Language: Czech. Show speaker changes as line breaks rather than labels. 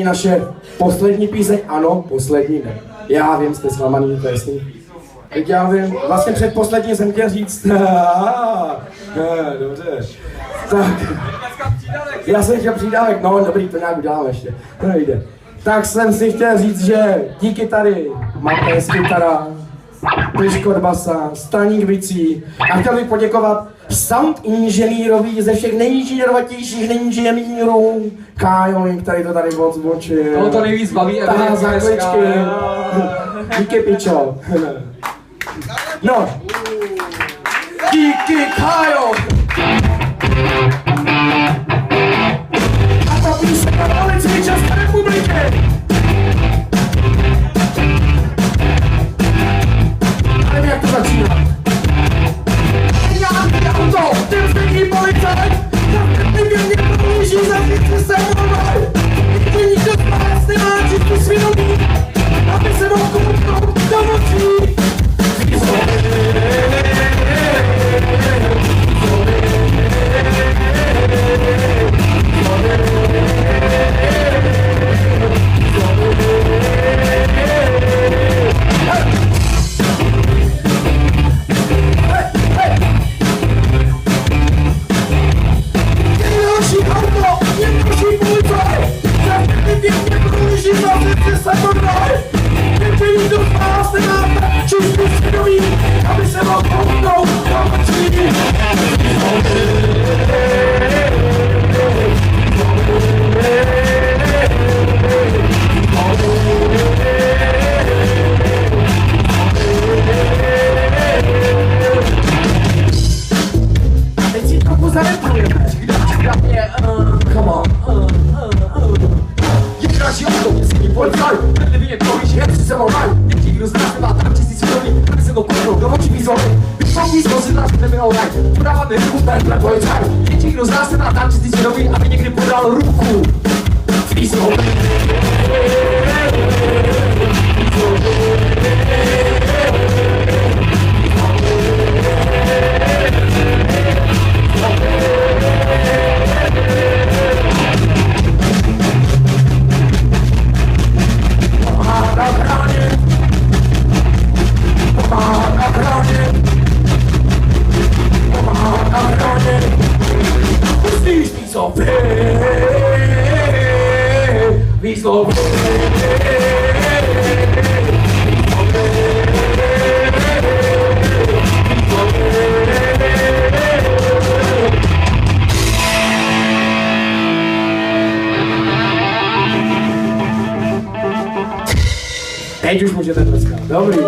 Naše poslední píseň, ano, poslední ne. Já vím, jste zklamaný, to je jasný. Tak já vím, vlastně předposlední jsem chtěl říct, dobře, tak, já jsem chtěl přídavek, no dobrý, to nějak uděláme ještě, to nejde. Tak jsem si chtěl říct, že díky tady Matej z kytara, Pliško od basa, Staník bicí a chtěl bych poděkovat sound inženýrovi ze všech nejinženýrovatějších nejinženýrů Kájovi, který to tady odzbočil.
Toho to nejvíc baví a
tahá za kličky. Díky pičo. No. Díky Kájo. A ta píseň na Policii České republiky. Nevím, jak to začíná. Já auto, ten zbytý policajt, kdyby mě prohlíží za říci se mnou. Nikdy nikdo z vás nemá čistý svědomí, aby se mohl kouknout do nocí. Aby se mohl kouknout do nocí. Teď si trochu zarepujeme. Come on. Je dražší auto, městský policaj. Bedlivý mě prohlíží, jak si se mnou mají. Někdy kdo z nás nemá tak čistý svědomí, aby se mohl kouknout do očí výzvony. Vyšlou z nás nebylo raj. Podávat mi ruku, tenhle policaj. Někdy kdo z nás nemá tak čistý svědomí, aby někdy podal ruku. Výzvony. Výzvou. Teď už můžete tleskat. Dobrý.